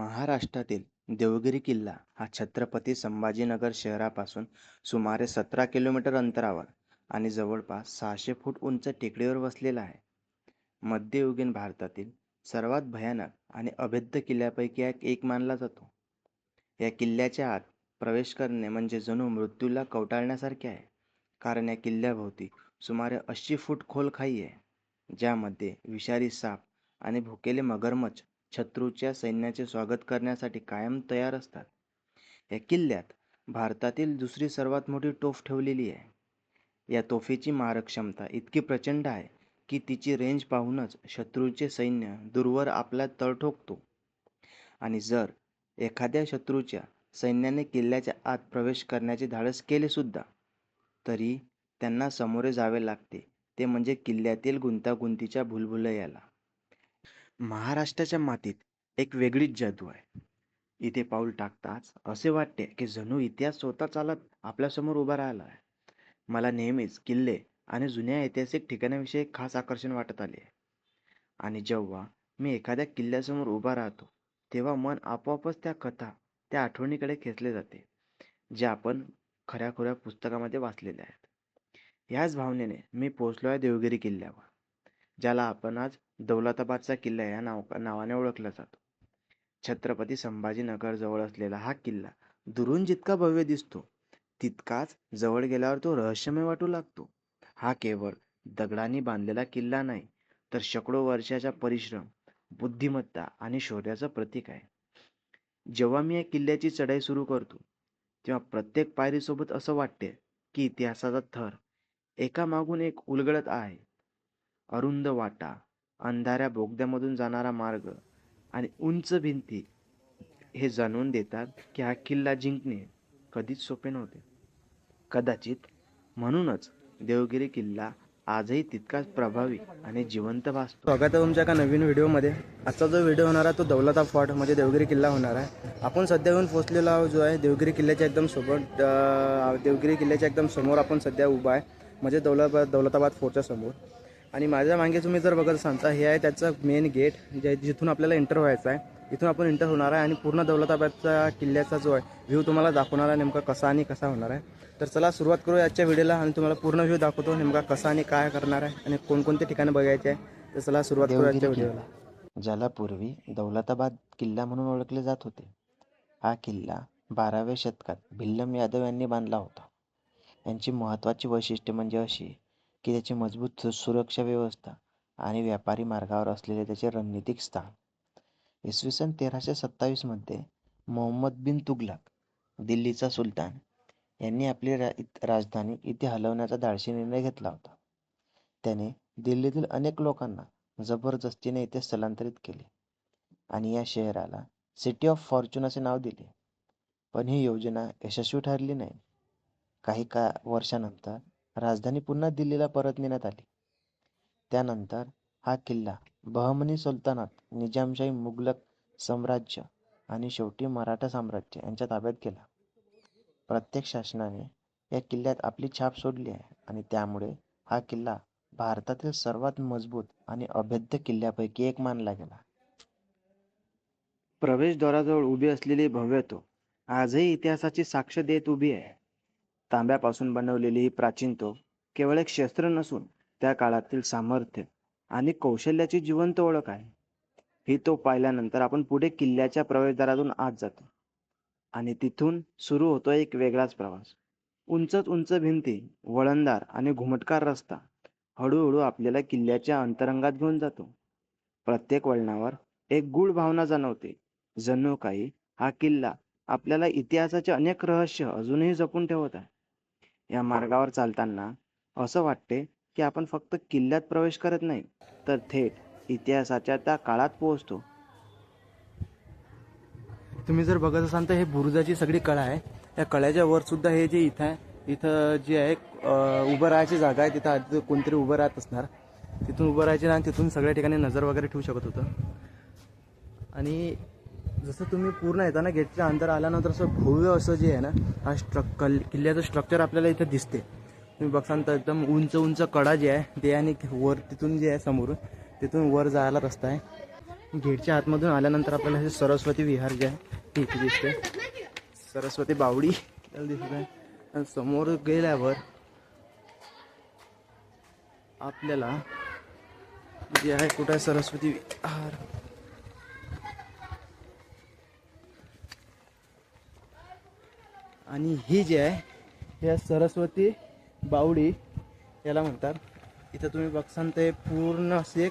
महाराष्ट्रातील देवगिरी किल्ला हा छत्रपती संभाजीनगर शहरापासून सुमारे 17 किलोमीटर अंतरावर आणि जवळपास 600 फूट उंच टेकडीवर वसलेला आहे. मध्ययुगीन भारतातील सर्वात भयानक आणि अभेद्य किल्ल्यापैकी एक मानला जातो. या किल्ल्याच्या आत प्रवेश करणे म्हणजे जणू मृत्यूला कवटाळण्यासारखे आहे, कारण या किल्ल्याभोवती सुमारे 80 फूट खोल खाई आहे, ज्यामध्ये विषारी साप आणि भुकेले मगरमच्छ शत्रूच्या सैन्याचे स्वागत करण्यासाठी कायम तयार असतात. या किल्ल्यात भारतातील दुसरी सर्वात मोठी तोफ ठेवलेली आहे. या तोफेची मारक क्षमता इतकी प्रचंड आहे की तिची रेंज पाहूनच शत्रूचे सैन्य दूरवर आपला तळ ठोकतो. आणि जर एखाद्या शत्रूच्या सैन्याने किल्ल्याच्या आत प्रवेश करण्याचे धाडस केले सुद्धा, तरी त्यांना सामोरे जावे लागते, ते म्हणजे किल्ल्यातील गुंतागुंतीच्या भुलभुलैयाला. महाराष्ट्राच्या मातीत एक वेगळीच जादू आहे. इथे पाऊल टाकताच असे वाटते की जणू इतिहास स्वतः चालत आपल्यासमोर उभा राहिला आहे. मला नेहमीच किल्ले आणि जुन्या ऐतिहासिक ठिकाणाविषयी खास आकर्षण वाटत आले आहे. आणि जेव्हा मी एखाद्या किल्ल्यासमोर उभा राहतो, तेव्हा मन आपोआपच त्या कथा, त्या आठवणीकडे खेचले जाते, ज्या आपण खऱ्या पुस्तकामध्ये वाचलेल्या आहेत. याच भावनेने मी पोहोचलो आहे देवगिरी किल्ल्यावर, ज्याला आपण आज दौलताबादचा किल्ला या नावाने ओळखला जातो. छत्रपती संभाजीनगर जवळ असलेला हा किल्ला दुरून जितका भव्य दिसतो, तितकाच जवळ गेल्यावर तो रहस्यमय वाटू लागतो. हा केवळ दगडांनी बांधलेला किल्ला नाही, तर शेकडो वर्षाचा परिश्रम, बुद्धिमत्ता आणि शौर्याचं प्रतीक आहे. जेव्हा मी या किल्ल्याची चढाई सुरू करतो, तेव्हा प्रत्येक पायरीसोबत असं वाटते की इतिहासाचा थर एका मागून एक उलगडत आहे. अरुंद वाटा, अंधाऱ्या बोगद्यामधून जाणारा मार्ग आणि उंच भिंती हे जाणून देतात की हा किल्ला जिंकणे कधीच सोपे नव्हते. कदाचित म्हणूनच देवगिरी किल्ला आजही तितकाच प्रभावी आणि जिवंत भासतो. स्वागत आहे तुमच्या एका नवीन व्हिडिओमध्ये. आजचा जो व्हिडिओ होणार आहे तो दौलताबाद फोर्ट म्हणजे देवगिरी किल्ला होणार आहे. आपण सध्या येऊन पोहोचलेलो आहोत जो आहे देवगिरी किल्ल्याच्या एकदम सोबत देवगिरी किल्ल्याच्या एकदम समोर आपण सध्या उभा आहे, म्हणजे दौलताबाद फोर्टच्या समोर. आणि माझ्या मागे तुम्ही जर बघत असाल तर हे आहे त्याचं मेन गेट, जिथून आपल्याला एंटर व्हायचं आहे. इथून आपण एंटर होणार आहे आणि पूर्ण दौलताबादचा किल्ल्याचा जो आहे व्ह्यू तुम्हाला दाखवणार आहे, नेमका कसा आणि कसा होणार आहे. तर चला सुरुवात करूया आजच्या व्हिडिओला आणि तुम्हाला पूर्ण व्ह्यू दाखवतो नेमका कसा आणि काय करणार आहे आणि कोणकोणते ठिकाणं बघायचे आहे. तर चला सुरुवात करूया आजच्या व्हिडिओला. ज्याला पूर्वी दौलताबाद किल्ला म्हणून ओळखले जात होते, हा किल्ला 12व्या शतकात भिल्लम यादव यांनी बांधला होता. यांची महत्त्वाची वैशिष्ट्ये म्हणजे अशी की त्याची मजबूत सुरक्षा व्यवस्था आणि व्यापारी मार्गावर असलेले त्याचे रणनीतिक स्थान. इसवी सन 1327 मध्ये मोहम्मद बिन तुघलक, दिल्लीचा सुलतान, यांनी आपली राजधानी इथे हलवण्याचा धाडसी निर्णय घेतला होता. त्याने दिल्लीतील अनेक लोकांना जबरदस्तीने इथे स्थलांतरित केले आणि या शहराला सिटी ऑफ फॉर्च्यून असे नाव दिले. पण ही योजना यशस्वी ठरली नाही. काही वर्षानंतर राजधानी पुन्हा दिल्लीला परत नेण्यात आली. त्यानंतर हा किल्ला बहमनी सुलतानात, निजामशाही, मुघलक साम्राज्य आणि शेवटी मराठा साम्राज्य यांच्या ताब्यात गेला. प्रत्येक शासनाने या किल्ल्यात आपली छाप सोडली आहे आणि त्यामुळे हा किल्ला भारतातील सर्वात मजबूत आणि अभेद्य किल्ल्यापैकी एक मानला गेला. प्रवेशद्वाराजवळ उभी असलेली भव्य तोफ आजही इतिहासाची साक्ष देत उभी आहे. तांब्यापासून बनवलेली ही प्राचीन तोफ केवळ एक शस्त्र नसून त्या काळातील सामर्थ्य आणि कौशल्याची जिवंत ओळख आहे. ही तोफ पाहिल्यानंतर आपण पुढे किल्ल्याच्या प्रवेशद्वारातून आत जातो आणि तिथून सुरू होतो एक वेगळाच प्रवास. उंच भिंती, वळणदार आणि घुमटकार रस्ता हळूहळू आपल्याला किल्ल्याच्या अंतरंगात घेऊन जातो. प्रत्येक वळणावर एक गूढ भावना जाणवते, जणू काही हा किल्ला आपल्याला इतिहासाचे अनेक रहस्य अजूनही जपून ठेवत आहे. या मार्गावर चालताना असं वाटते की आपण फक्त किल्ल्यात प्रवेश करत नाही, तर थेट इतिहासाच्या त्या काळात पोहोचतो. तुम्ही जर बघत असाल तर हे बुरुजाची सगळी कळा आहे. या कळ्याच्या वर सुद्धा हे जे इथं आहे, इथं जे आहे उभं राहायची जागा आहे. तिथं आधी कोणतरी उभं राहत असणार, तिथून उभं राहायचे आणि तिथून सगळ्या ठिकाणी नजर वगैरे ठेवू शकत होतं. आणि जसं तुम्ही पूर्ण येताना गेटच्या अंदर आल्यानंतर असं भव्य असं जे आहे ना, हा किल्ल्याचं स्ट्रक्चर आपल्याला इथं दिसते. तुम्ही बघसाल तर एकदम उंच कडा जे आहे ते, आणि वर तिथून जे आहे समोरून तिथून वर जायला रस्ता आहे. गेटच्या आतमधून आल्यानंतर आपल्याला हे सरस्वती विहार जे आहे ते इथे दिसते. सरस्वती बावडी त्याला दिसत आहे. आणि समोर गेल्यावर आपल्याला जे आहे कुठं आहे सरस्वती विहार, आणि ही जी आहे या सरस्वती बावडी याला म्हणतात. इथं तुम्ही बघसान ते पूर्ण असे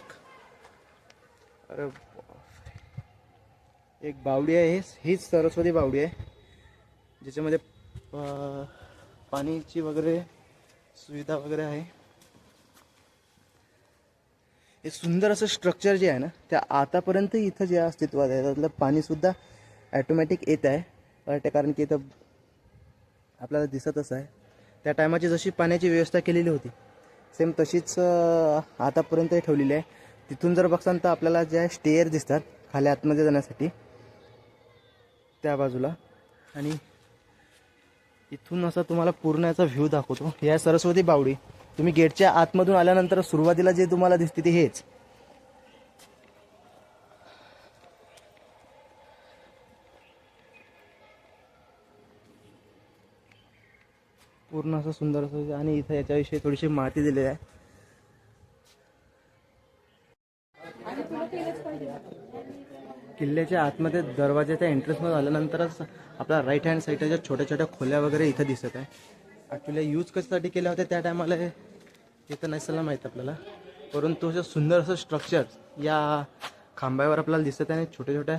एक बावडी आहे. हीच सरस्वती बावडी आहे ज्याच्यामध्ये पाणीची वगैरे सुविधा वगैरे आहे. एक सुंदर असं स्ट्रक्चर जे आहे ना, त्या आतापर्यंत इथं जे अस्तित्वात आहे त्यातलं पाणीसुद्धा ॲटोमॅटिक येत आहे. कारण की इथं आपल्याला दिसतच आहे त्या टायमाची जशी पाण्याची व्यवस्था केलेली होती सेम तशीच आतापर्यंत ठेवलेली आहे. तिथून जर बघसान तर आपल्याला ज्या स्टेअर दिसतात खाली आतमध्ये जाण्यासाठी त्या बाजूला, आणि इथून असा तुम्हाला पूर्ण याचा व्ह्यू दाखवतो. या सरस्वती बावडी तुम्ही गेटच्या आतमधून आल्यानंतर सुरुवातीला जे तुम्हाला दिसते ते हेच. पूर्ण असं सुंदर असं, आणि इथं याच्याविषयी थोडीशी माहिती दिलेली आहे. किल्ल्याच्या आतमध्ये दरवाजाच्या एंट्रन्समध्ये आल्यानंतरच आपला राईट हँड साईडच्या छोट्या छोट्या खोल्या वगैरे इथं दिसत आहे. ॲक्च्युली यूज कशासाठी केल्या होत्या त्या टायमाला इथं नसायला माहीत आपल्याला, परंतु असं सुंदर असं स्ट्रक्चर या खांबावर आपल्याला दिसत आहे. आणि छोट्या छोट्या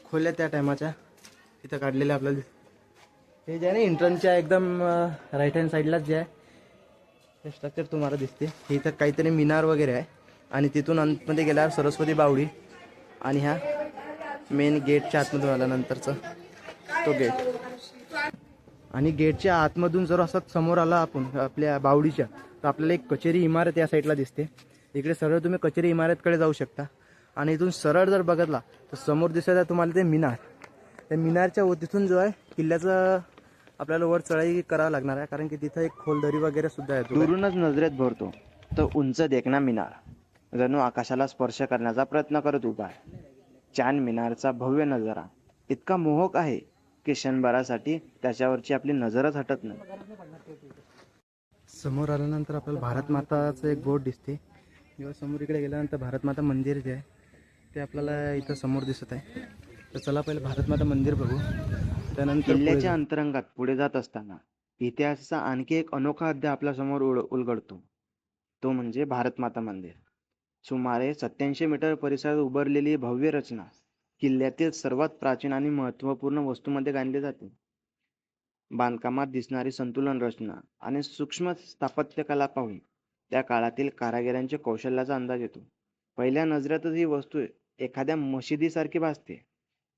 खोल्या त्या टायमाच्या इथं काढलेल्या आपल्याला हे जे आहे ना एंट्रन्सच्या एकदम राईट हँड साईडलाच जे आहे हे स्ट्रक्चर तुम्हाला दिसते. इथं काहीतरी मिनार वगैरे आहे. आणि तिथून आतमध्ये गेल्यावर सरस्वती बावडी, आणि ह्या मेन गेटच्या आतमधून आल्यानंतरचं तो गेट. आणि गेटच्या आतमधून जर असं समोर आला आपण आपल्या बावडीच्या, तर आपल्याला एक कचेरी इमारत या साईडला दिसते. इकडे सरळ तुम्ही कचेरी इमारतकडे जाऊ शकता. आणि इथून सरळ जर बघितला तर समोर दिसत आहे तुम्हाला ते मिनार. त्या मिनारच्या तिथून जो आहे किल्ल्याचं आपल्याला वर चढाई करावं लागणार आहे, कारण की तिथं एक खोलदरी वगैरे सुद्धा आहे. दुरूनच नजरेत भरतो तो उंच देखणा मिनार जणू आकाशाला स्पर्श करण्याचा प्रयत्न करत उभा आहे. चांद मिनारचा भव्य नजारा इतका मोहक आहे की क्षणभरासाठी त्याच्यावरची आपली नजरच हटत नाही. समोर आल्यानंतर आपल्याला भारत माताचं एक बोर्ड दिसते. जेव्हा समोर इकडे गेल्यानंतर भारत माता मंदिर जे आहे ते आपल्याला इथं समोर दिसत आहे. तर चला पहिले भारत माता मंदिर बघू, त्यानंतर किल्ल्याच्या अंतरंगात पुढे जात असताना इतिहासाचा आणखी एक अनोखा अध्याय आपल्यासमोर उलगडतो. तो म्हणजे भारत माता मंदिर. सुमारे 87 मीटर परिसरात उभारलेली भव्य रचना किल्ल्यातील सर्वात प्राचीन आणि महत्त्वपूर्ण वस्तूंमध्ये गणली जाते. बांधकामात दिसणारी संतुलन रचना आणि सूक्ष्म स्थापत्यकला पाहून त्या काळातील कारागिरांच्या कौशल्याचा अंदाज येतो. पहिल्या नजरेतच ही वस्तू एखाद्या मशिदीसारखी भासते.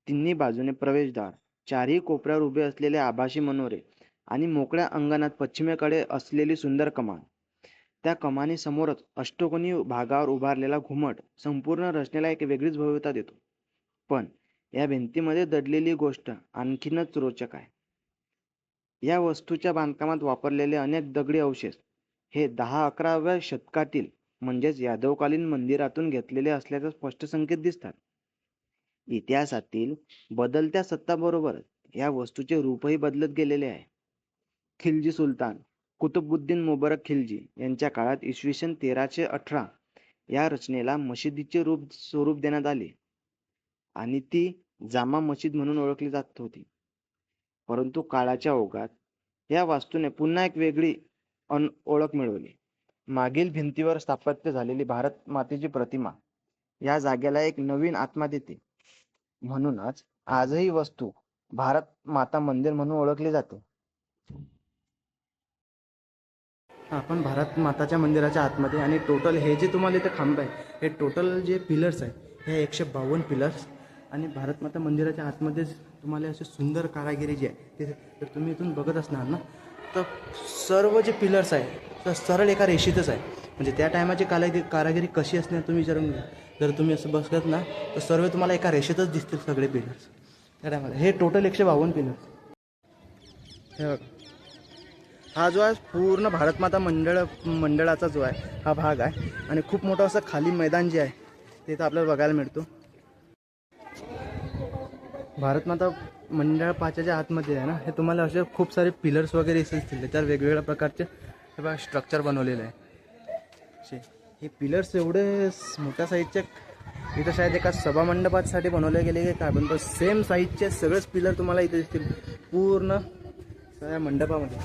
तिन्ही बाजूने प्रवेशद्वार, चारही कोपऱ्यावर उभे असलेले आभासी मनोरे आणि मोकळ्या अंगणात पश्चिमेकडे असलेली सुंदर कमान. त्या कमानी समोरच अष्टकोनी भागावर उभारलेला घुमट संपूर्ण रचनेला एक वेगळीच भव्यता देतो. पण या भिंतीमध्ये दडलेली गोष्ट आणखीनच रोचक आहे. या वस्तूच्या बांधकामात वापरलेले अनेक दगडी अवशेष हे 10-11व्या शतकातील म्हणजेच यादवकालीन मंदिरातून घेतलेले असल्याचे स्पष्ट संकेत दिसतात. इतिहासातील बदलत्या सत्ताबरोबर या वस्तूचे रूपही बदलत गेलेले आहे. खिलजी सुलतान कुतुबुद्दीन मुबारक खिलजी यांच्या काळात इसवी सन 1318 या रचनेला मशिदीचे स्वरूप देण्यात आले आणि ती जामा मशीद म्हणून ओळखली जात होती. परंतु काळाच्या ओघात या वास्तूने पुन्हा एक वेगळी ओळख मिळवली. मागील भिंतीवर स्थापत्य झालेली भारत मातेची प्रतिमा या जागेला एक नवीन आत्मा देते. म्हणूनच आजही वस्तू भारत माता मंदिर म्हणून ओळखली जाते. आपण भारत माताच्या मंदिराच्या आतमध्ये, आणि टोटल हे जे तुम्हाला इथे खांब आहे हे टोटल जे पिलर्स आहे हे 152 पिलर्स. आणि भारत माता मंदिराच्या आतमध्ये तुम्हाला असे सुंदर कारागिरी जी आहे ते जर तुम्ही इथून बघत असणार ना, तर सर्व जे पिलर्स आहे तर सरळ एका रेषेतच आहे. म्हणजे त्या टायमाची कारागिरी कशी असणार तुम्ही जर तुम्ही असं बघत ना तर सर्व तुम्हाला एका रेषेतच दिसतील सगळे पिलर्स त्या टायमाला. हे टोटल 152 पिलर्स. हे बघा, हा जो आहे पूर्ण भारत माता मंडळाचा जो आहे हा भाग आहे. आणि खूप मोठं असं खाली मैदान जे आहे ते इथं आपल्याला बघायला मिळतो. भारतमाता मंडळ पाच्याच्या आतमध्ये आहे ना, हे तुम्हाला असे खूप सारे पिलर्स वगैरे दिसतील. त्याच्यावर वेगवेगळ्या प्रकारचे हे बघा स्ट्रक्चर बनवलेलं आहे. हे पिलर्स एवढे मोठ्या साईजचे इथं शायद एका सभामंडपासाठी बनवले गेले की काय, पण सेम साईजचे सगळेच पिलर तुम्हाला इथे दिसतील पूर्ण सगळ्या मंडपामध्ये.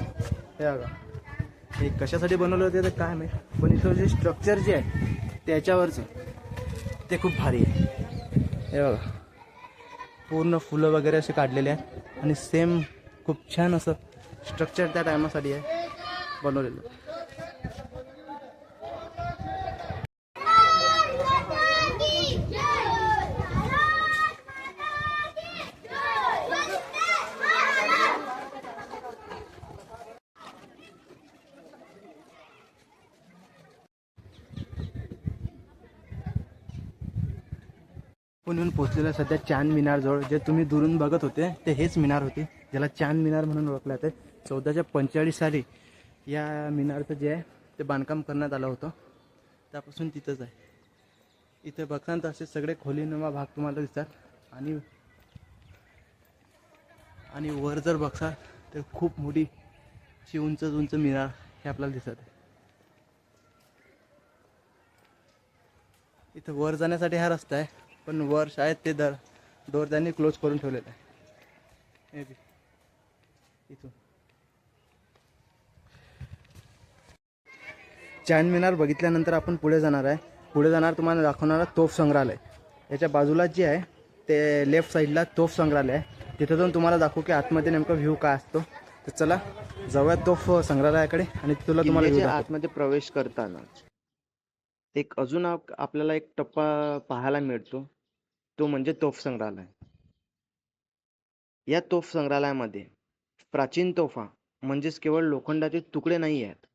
हे बघा हे कशासाठी बनवलं होते तर काय माहीत, पण इथं जे स्ट्रक्चर जे आहे त्याच्यावरचं ते खूप भारी आहे. हे बघा पूर्ण फुलं वगैरे असे काढलेले आहेत आणि सेम खूप छान असं स्ट्रक्चर त्या टायमासाठी आहे बनवलेलं. आपण येऊन पोचलेलं सध्या चांद मिनार जवळ. जे तुम्ही दुरून बघत होते ते हेच मिनार होते, ज्याला चांद मिनार म्हणून ओळखलं जाते. 1445 साली या मिनारचं जे आहे ते बांधकाम करण्यात आलं होतं, त्यापासून तिथंच आहे. इथे बघताना तर असे सगळे खोलीनुमा भाग तुम्हाला दिसतात आणि वर जर बघसाल तर खूप मोठी अशी उंच उंच मिनार हे आपल्याला दिसत आहे. इथं वर जाण्यासाठी हा रस्ता आहे, पण वर शायद ते डोर त्यांनी क्लोज करून ठेवलेलं आहे. इथून चांद मिनार बघितल्यानंतर आपण पुढे जाणार आहे. पुढे जाणार तुम्हाला दाखवणारा तोफ संग्रहालय. याच्या बाजूला जे आहे ते लेफ्ट साईडला तोफ संग्रहालय आहे. तिथे जाऊन तुम्हाला दाखवू की आतमध्ये नेमका व्ह्यू काय असतो. तर चला जाऊया तोफ संग्रहालयाकडे आणि तुला तुम्हाला view दाखवतो. आतमध्ये प्रवेश करताना एक अजून आपल्याला एक टप्पा पाहायला मिळतो, तो म्हणजे तोफ संग्रहालय. या तोफ संग्रहालयामध्ये प्राचीन तोफा म्हणजेच केवळ लोखंडाचे तुकडे नाही आहेत,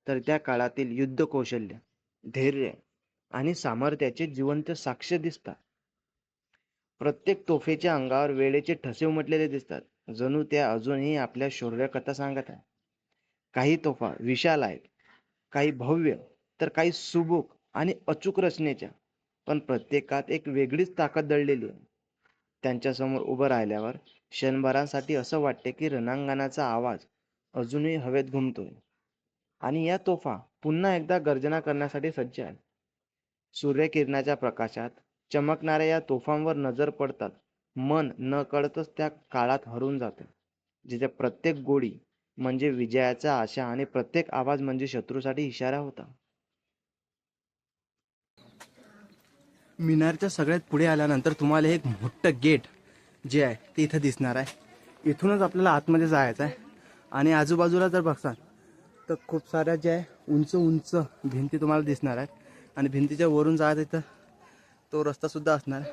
तर त्या काळातील युद्ध कौशल्य, धैर्य आणि सामर्थ्याचे जिवंत साक्ष दिसतात. प्रत्येक तोफेच्या अंगावर वेळेचे ठसे उमटलेले दिसतात, जणू त्या अजूनही आपल्या शौर्य कथा सांगत आहे. काही तोफा विशाल आहेत, काही भव्य, तर काही सुबक आणि अचूक रचनेच्या, पण प्रत्येकात एक वेगळीच ताकद दडलेली आहे. त्यांच्यासमोर उभं राहिल्यावर क्षणभरासाठी असं वाटते की रणांगणाचा आवाज अजूनही हवेत घुमतोय आणि या तोफा पुन्हा एकदा गर्जना करण्यासाठी सज्ज आहेत. सूर्यकिरणाच्या प्रकाशात चमकणाऱ्या या तोफांवर नजर पडतात मन न कळतच त्या काळात हरवून जाते, जिथे प्रत्येक गोळी म्हणजे विजयाचा आशा आणि प्रत्येक आवाज म्हणजे शत्रूसाठी इशारा होता. मिनारच्या सगळ्यात पुढे आल्यानंतर तुम्हाला एक मोठं गेट जे आहे ते इथं दिसणार आहे. इथूनच आपल्याला आतमध्ये जायचं आहे आणि आजूबाजूला जर बघसाल तर खूप साऱ्या ज्या आहे उंच उंच भिंती तुम्हाला दिसणार आहेत आणि भिंतीच्या वरून जायचं इथं तो रस्तासुद्धा असणार आहे.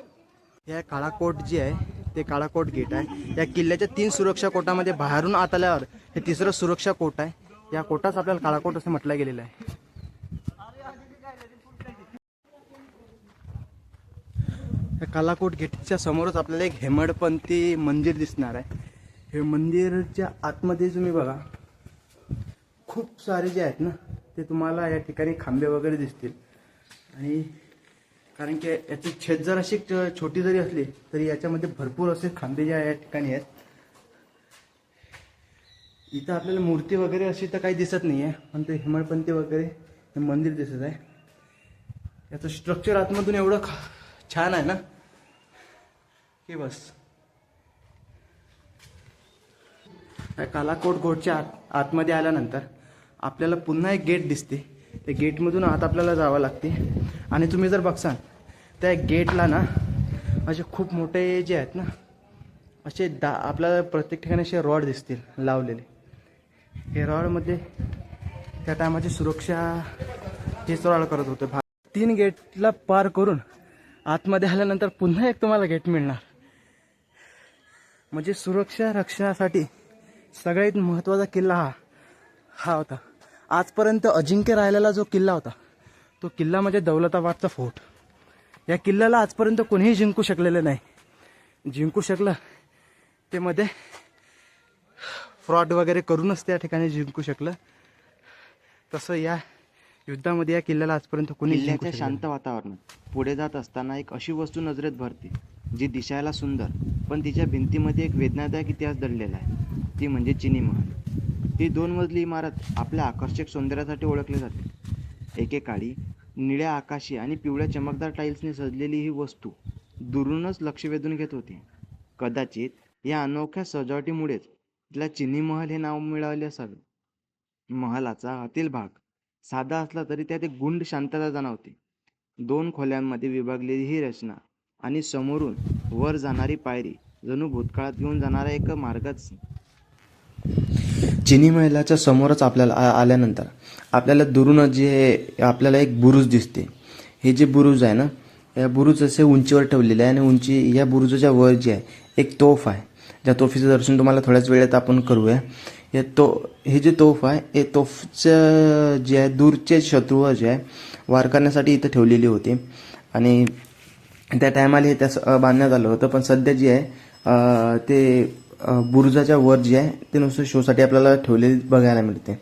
या काळाकोट जे आहे ते काळाकोट गेट आहे. या किल्ल्याच्या 3 सुरक्षा कोटामध्ये बाहेरून आत आल्यावर हे तिसरं सुरक्षा कोट आहे. या कोटाच आपल्याला काळाकोट असं म्हटलं गेलेलं आहे. या कालाकोट गेटच्या समोरच आपल्याला एक हेमडपंथी मंदिर दिसणार आहे. हे मंदिरच्या आतमध्ये तुम्ही बघा खूप सारे जे आहेत ना ते तुम्हाला या ठिकाणी खांबे वगैरे दिसतील. आणि कारण की याची छेद जर अशी छोटी जरी असली तरी याच्यामध्ये भरपूर असे खांबे जे या ठिकाणी आहेत. इथं आपल्याला मूर्ती वगैरे अशी तर काही दिसत नाही आहे, पण ते हेमडपंथी वगैरे हे मंदिर दिसत आहे. याचं स्ट्रक्चर आतमधून एवढं छान आहे ना की बस. कालाकोट गोटच्या आतमध्ये आल्यानंतर आपल्याला पुन्हा एक गेट दिसते. त्या गेटमधून आत आपल्याला जावं लागते आणि तुम्ही जर बघसाल त्या गेटला ना असे खूप मोठे जे आहेत ना असे आपल्याला प्रत्येक ठिकाणी असे रॉड दिसतील लावलेले. हे रॉडमध्ये त्या टायमाची सुरक्षा हेच रॉड करत होते. 3 गेटला पार करून आतमध्ये आल्यानंतर पुन्हा एक तुम्हाला गेट मिळणार. म्हणजे सुरक्षा रक्षणासाठी सगळ्यात महत्त्वाचा किल्ला हा होता. आजपर्यंत अजिंक्य राहिलेला जो किल्ला होता तो किल्ला म्हणजे दौलताबादचा फोर्ट. या किल्ल्याला आजपर्यंत कोणीही जिंकू शकलेलं नाही. जिंकू शकलं ते मध्ये फ्रॉड वगैरे करूनच त्या ठिकाणी जिंकू शकलं. तसं या युद्धामध्ये या किल्ल्याला आजपर्यंत कोणी किल्ल्याच्या शांत वातावरणात पुढे जात असताना एक अशी वस्तू नजरेत भरते जी दिसायला सुंदर पण तिच्या भिंतीमध्ये एक वेदनादायक इतिहास दडलेला आहे, ती म्हणजे चिनी महल. ती 2 मजली इमारत आपल्या आकर्षक सौंदर्यासाठी ओळखली जाते. एकेकाळी निळ्या आकाशी आणि पिवळ्या चमकदार टाईल्सने सजलेली ही वस्तू दुरूनच लक्ष वेधून घेत होती. कदाचित या अनोख्या सजावटीमुळेच तिला चिनी महल हे नाव मिळाले असावे. महालाचा आतील भाग साधा असला तरी त्यात एक गुंड शांतता जाणवते. 2 खोल्यांमध्ये विभागलेली ही रचना आणि समोरून वर जाणारी पायरी जणू भूतकाळात घेऊन जाणारा एक मार्गच. चिनी महिलाच्या समोरच आपल्याला आल्यानंतर आपल्याला दुरूनच जे आपल्याला एक बुरुज दिसते. हे जे बुरुज आहे ना, या बुरुज असे उंचीवर ठेवलेले आहे आणि या बुरुजाच्या वर जे आहे एक तोफ आहे. त्या तोफीचं दर्शन तुम्हाला थोड्याच वेळेत आपण करूया. हे जे तोफ आहे, हे तोफचं जे आहे दूरचे शत्रूवर जे आहे वार करण्यासाठी इथं ठेवलेली होती आणि त्या टायमाला हे बांधण्यात आलं होतं. पण सध्या जे आहे ते बुरुजाच्या वर जे आहे ते नुसतं शोसाठी आपल्याला ठेवलेली बघायला मिळते.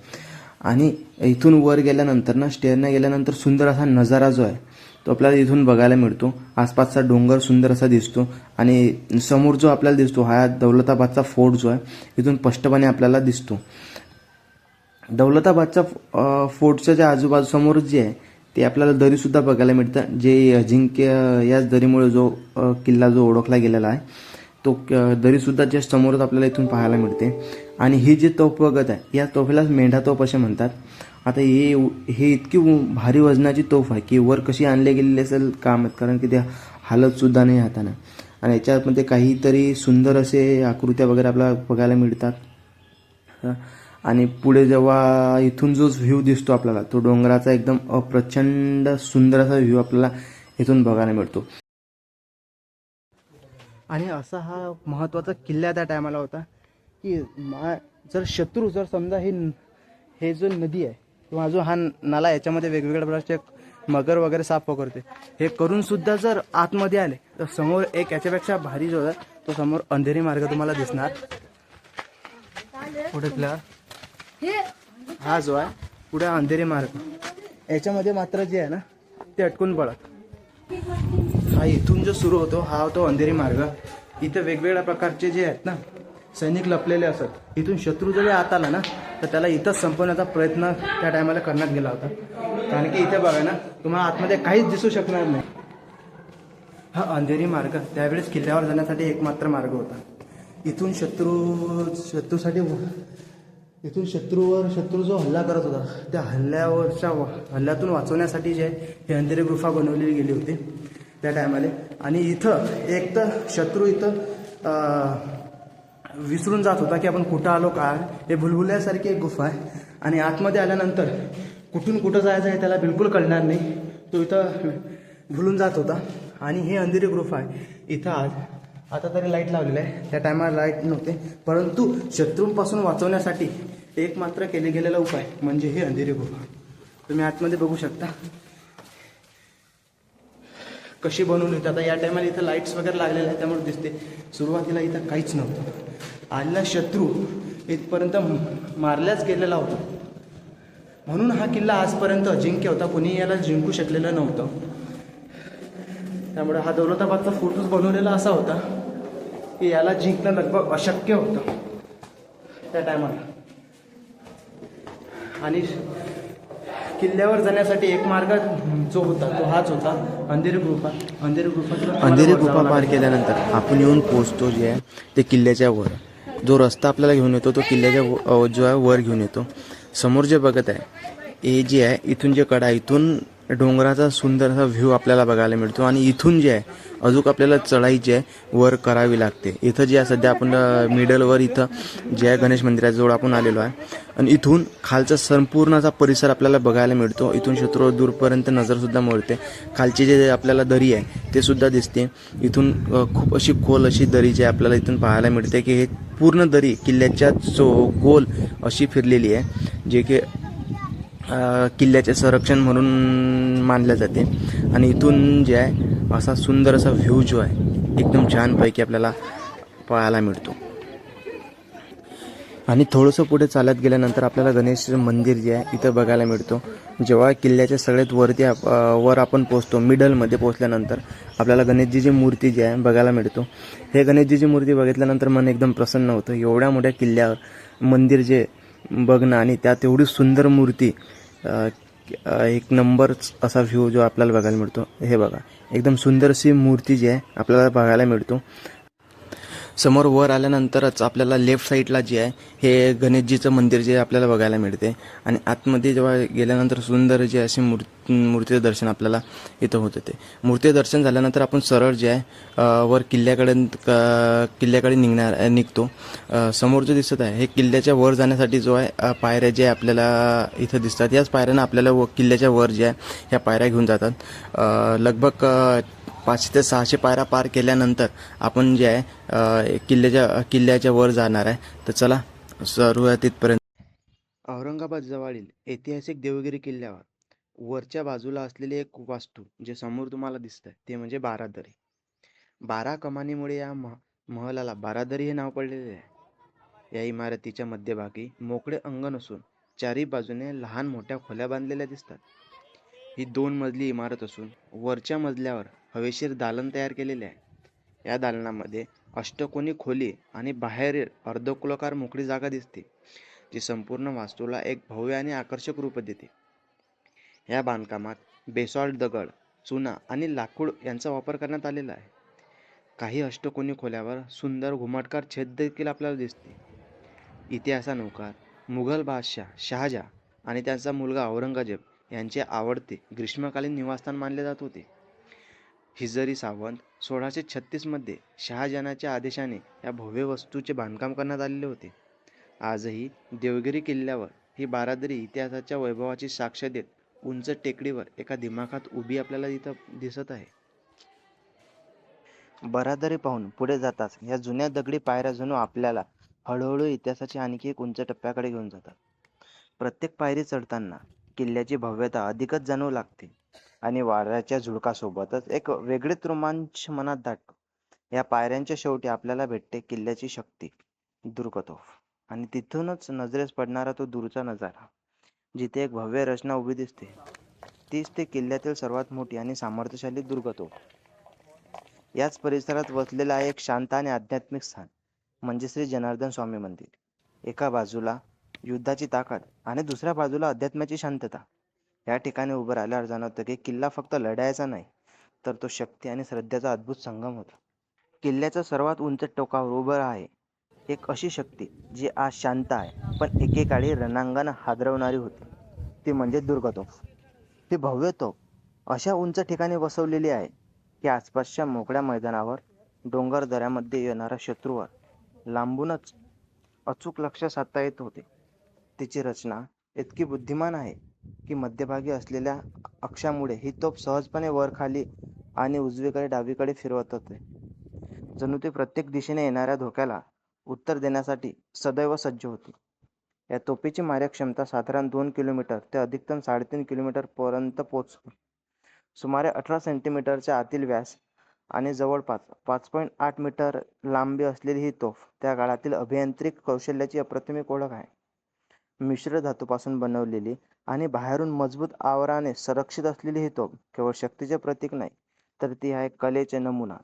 आणि इथून वर गेल्यानंतर ना, स्टेअरने गेल्यानंतर सुंदर असा नजारा जो आहे तो आपल्याला इथून बघायला मिळतो. आसपासचा डोंगर सुंदर असा दिसतो आणि समोर जो आपल्याला दिसतो हा दौलताबादचा फोर्ट जो आहे इथून स्पष्टपणे आपल्याला दिसतो. दौलताबादच्या फोर्टच्या ज्या आजूबाजू समोर जे आहे ते आपल्याला दरीसुद्धा बघायला मिळतं, जे अजिंक्य याच दरीमुळे जो किल्ला जो ओळखला गेलेला आहे तो दरीसुद्धा जस्ट समोरच आपल्याला इथून पाहायला मिळते. आणि ही जी तोफ बघत आहे या तोफेलाच मेंढा तोफ असे म्हणतात. आता हे इतकी भारी वजनाची तोफ आहे की वर कशी आणली गेलेली असेल काम आहेत, कारण की ते हालतसुद्धा नाही हाताने. आणि याच्यामध्ये काहीतरी सुंदर असे आकृत्या वगैरे आपल्याला बघायला मिळतात. आणि पुढे जेव्हा इथून जो व्ह्यू दिसतो आपल्याला तो डोंगराचा एकदम प्रचंड सुंदर असा व्ह्यू आपल्याला इथून बघायला मिळतो. आणि असा हा महत्त्वाचा किल्ला त्या टायमाला होता की जर समजा हे जो नदी आहे किंवा जो हा नाला याच्यामध्ये वेगवेगळ्या प्रकारचे मगर वगैरे साफ करते, हे करून सुद्धा जर आतमध्ये आले तर समोर एक याच्यापेक्षा भारी जो आहे तो समोर अंधेरी मार्ग तुम्हाला दिसणार. पुढे हा जो आहे पुढे अंधेरी मार्ग, याच्यामध्ये मात्र जे आहे ना ते अटकून पडत. हा इथून जो सुरू होतो हा होतो अंधेरी मार्ग. इथं वेगवेगळ्या प्रकारचे जे आहेत ना सैनिक लपलेले असत. इथून शत्रू जरी आत आला ना तर त्याला इथंच संपवण्याचा प्रयत्न त्या टायमाला करण्यात गेला होता. कारण की इथे बघा ना तुम्हाला आतमध्ये काहीच दिसू शकणार नाही. हा अंधेरी मार्ग त्यावेळेस किल्ल्यावर जाण्यासाठी एकमात्र मार्ग होता. इथून शत्रू जो हल्ला करत होता त्या हल्ल्यातून वाचवण्यासाठी जे हे अंधेरी गुफा बनवलेली गेली होती त्या टायमाला. आणि इथं एक तर शत्रू विसरून जात होता की आपण कुठं आलो काय. हे भुलभुल्यासारखी एक गुफा आहे आणि आतमध्ये आल्यानंतर कुठून कुठं जायचं आहे त्याला बिलकुल कळणार नाही. तो इथं भुलून जात होता. आणि हे अंधेरी गुफा आहे. इथं आता तरी लाईट लावलेलं आहे, त्या टायमाला लाईट नव्हते. परंतु शत्रूंपासून वाचवण्यासाठी एक मात्र केले गेलेला उपाय म्हणजे हे अंधेरी गुफा. तुम्ही आतमध्ये बघू शकता कशी बनवून येतात. आता या टायमाला इथं लाईट्स वगैरे लागलेल्या आहेत त्यामुळे दिसते. सुरुवातीला इथं काहीच नव्हतं. आलेला शत्रू इथपर्यंत मारल्याच गेलेला होता. म्हणून हा किल्ला आजपर्यंत अजिंक्य होता, कोणी याला जिंकू शकलेलं नव्हतं. त्यामुळे हा दौलताबादचा फोर्टच बनवलेला असा होता की याला जिंकणं लगभग अशक्य होतं त्या टायमाला. आणि किल्ल्यावर जाण्यासाठी एक मार्ग जो होता तो हाच होता अंधेरी गुफा पार केल्यानंतर आपण येऊन पोहोचतो जे आहे ते किल्ल्याच्या वर. जो रस्ता आपल्याला घेऊन येतो तो किल्ल्याच्या जो आहे वर घेऊन येतो. समोर जे बघत आहे हे जे आहे इथून जे कडा इथून डोंगराचा सुंदर असा व्ह्यू आपल्याला बघायला मिळतो. आणि इथून जे आहे अजून आपल्याला चढाई जी आहे वर करावी लागते. इथं जे आहे सध्या आपण मिडलवर इथं जे आहे गणेश मंदिराजवळ आपण आलेलो आहे. आणि इथून खालचा संपूर्ण असा परिसर आपल्याला बघायला मिळतो. इथून शत्रू दूरपर्यंत नजरसुद्धा मोडते. खालची जे आपल्याला दरी आहे ते सुद्धा दिसते. इथून खूप अशी खोल अशी दरी जी आपल्याला इथून पाहायला मिळते की हे पूर्ण दरी किल्ल्याच्या गोल अशी फिरलेली आहे, जे की किल्ल्याचे संरक्षण म्हणून मानल्या जाते. आणि इथून जे आहे असा सुंदर असा व्ह्यू जो आहे एकदम छानपैकी आपल्याला पाहायला मिळतो. आणि थोडंसं पुढे चालत गेल्यानंतर आपल्याला गणेश मंदिर जे आहे इथं बघायला मिळतो. जेव्हा किल्ल्याच्या सगळ्यात वरती वर आपण पोचतो, मिडलमध्ये पोचल्यानंतर आपल्याला गणेशजीची मूर्ती जी आहे बघायला मिळतो. हे गणेशजीची मूर्ती बघितल्यानंतर मन एकदम प्रसन्न होतं. एवढ्या मोठ्या किल्ल्यावर मंदिर जे बघणं आणि त्यात एवढी सुंदर मूर्ती, एक नंबरच असा व्ह्यू जो आपल्याला बघायला मिळतो. हे बघा, एकदम सुंदरशी मूर्ती जी आहे आपल्याला बघायला मिळतो. समोर वर आल्यानंतरच आपल्याला लेफ्ट साईडला जे आहे हे गणेशजीचं मंदिर जे आपल्याला बघायला मिळते. आणि आतमध्ये जेव्हा गेल्यानंतर सुंदर जे अशी मूर्तीचं दर्शन आपल्याला इथं होतं. ते मूर्ती दर्शन झाल्यानंतर आपण सरळ जे आहे वर किल्ल्याकडे निघतो. समोर जो दिसत आहे हे किल्ल्याच्या वर जाण्यासाठी जो आहे पायऱ्या जे आपल्याला इथं दिसतात. याच पायऱ्यांना आपल्याला किल्ल्याच्या वर जे आहे ह्या पायऱ्या घेऊन जातात. लगभग 500 ते 600 पायऱ्या पार केल्यानंतर आपण जे आहे किल्ल्याच्या वर जाणार आहे. तर चला सर्व तिथपर्यंत. औरंगाबाद जवळील ऐतिहासिक देवगिरी किल्ल्यावर वरच्या बाजूला असलेली एक वास्तू जे समोर तुम्हाला दिसतंय ते म्हणजे बारादरी. 12 कमानीमुळे या महलाला बारादरी हे नाव पडलेले आहे. या इमारतीच्या मध्यभागी मोकळे अंगण असून चारी बाजूने लहान मोठ्या खोल्या बांधलेल्या दिसतात. ही 2 मजली इमारत असून वरच्या मजल्यावर हवेशीर दालन तयार केलेले आहे. या दालनामध्ये अष्टकोनी खोली आणि बाहेर अर्धगोलाकार मोकळी जागा दिसते, जी संपूर्ण वास्तूला एक भव्य आणि आकर्षक रूप देते. या बांधकामात बेसॉल्ट दगड, चुना आणि लाकूड यांचा वापर करण्यात आलेला आहे. काही अष्टकोनी खोल्यावर सुंदर घुमटकार छत देखील आपल्याला दिसते. इतिहासानुसार मुघल बादशाह शहाजहा आणि त्यांचा मुलगा औरंगजेब यांचे आवडते ग्रीष्मकालीन निवासस्थान मानले जात होते. हिजरी सावंत 1636 मध्ये शहाजहानाच्या आदेशाने या भव्य वास्तूचे बांधकाम करण्यात आलेले होते. आजही देवगिरी किल्ल्यावर ही बारादरी इतिहासाच्या वैभवाची साक्ष देत उंच टेकडीवर एका दिमाखात उभी आपल्याला इथं दिसत आहे. बारादरी पाहून पुढे जाताच या जुन्या दगडी पायऱ्या जणू आपल्याला हळूहळू इतिहासाच्या आणखी एक उंच टप्प्याकडे घेऊन जातात. प्रत्येक पायरी चढताना किल्ल्याची भव्यता अधिकच जाणवू लागते आणि वाऱ्याच्या झुळकासोबतच एक वेगळीच रोमांच मनात दाटतो. या पायऱ्यांच्या शेवटी आपल्याला भेटते किल्ल्याची शक्ती दुर्गतोफ आणि तिथूनच नजरेस पडणारा तो दूरचा नजारा, जिथे एक भव्य रचना उभी दिसते. तीच ते किल्ल्यातील सर्वात मोठी आणि सामर्थ्यशाली दुर्गतोफ. याच परिसरात वसलेलं आहे एक शांत आणि आध्यात्मिक स्थान म्हणजे श्री जनार्दन स्वामी मंदिर. एका बाजूला युद्धाची ताकद आणि दुसऱ्या बाजूला अध्यात्माची शांतता. या ठिकाणी उभं राहिल्यावर जाणवतं की किल्ला फक्त लढायचा नाही, तर तो शक्ती आणि श्रद्धेचा अद्भुत संगम होता. किल्ल्याच्या सर्वात उंच टोकावर उभं आहे एक अशी शक्ती जी आज शांत आहे पण एकेकाळी रणांगण हादरवणारी होती. ती म्हणजे दुर्गतोफ. ही भव्य तोफ अशा उंच ठिकाणी बसवलेली आहे की आसपासच्या मोकळ्या मैदानावर, डोंगर दऱ्यामध्ये येणाऱ्या शत्रूवर लांबूनच अचूक लक्ष साधता येत होते. तिची रचना इतकी बुद्धिमान आहे की मध्यभागी असलेल्या अक्षामुळे ही तोफ सहजपणे वर खाली आणि उजवीकडे डावीकडे फिरवत होते. जणू ती प्रत्येक दिशेने येणाऱ्या धोक्याला उत्तर देण्यासाठी सदैव सज्ज होती. या तोफीची मारक साधारण 2 किलोमीटर ते अधिकतम 3.5 किलोमीटर पर्यंत पोहोचते. सुमारे 18 सेंटीमीटरच्या आतील व्यास आणि जवळपास 5.8 मीटर लांबी असलेली ही तोफ त्या काळातील अभियांत्रिक कौशल्याची अप्रतिम ओळख आहे. मिश्र धातूपासून बनवलेली आणि बाहेरून मजबूत आवराने संरक्षित असलेली ही तोफ केवळ शक्तीचे प्रतीक नाही, तर ती आहे कलेचे नमुना.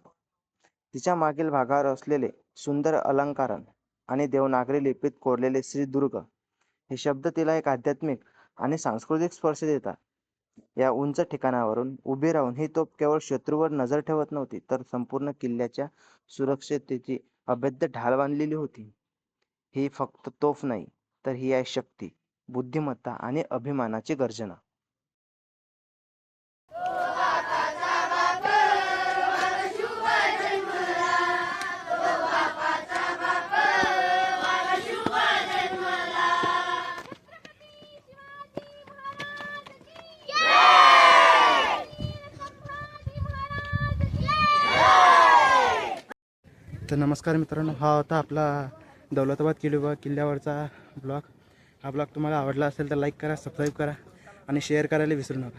तिच्या मागील भागावर असलेले सुंदर अलंकारण आणि देवनागरी लिपीत कोरलेले श्री दुर्ग हे शब्द तिला एक आध्यात्मिक आणि सांस्कृतिक स्पर्श देतात. या उंच ठिकाणावरून उभी राहून ही तोफ केवळ शत्रूवर नजर ठेवत नव्हती, तर संपूर्ण किल्ल्याच्या सुरक्षिततेची अभेद्य ढाल बांधलेली होती. ही फक्त तोफ नाही, तर ही आहे शक्ती, बुद्धिमत्ता आणि अभिमानाची गर्जना. तर नमस्कार मित्रांनो, हा होता आपला दौलताबाद किल्ल्यावरचा ब्लॉग. हा ब्लॉग तुम्हाला आवडला असेल तर लाईक करा, सबस्क्राईब करा आणि शेअर करायला विसरू नका.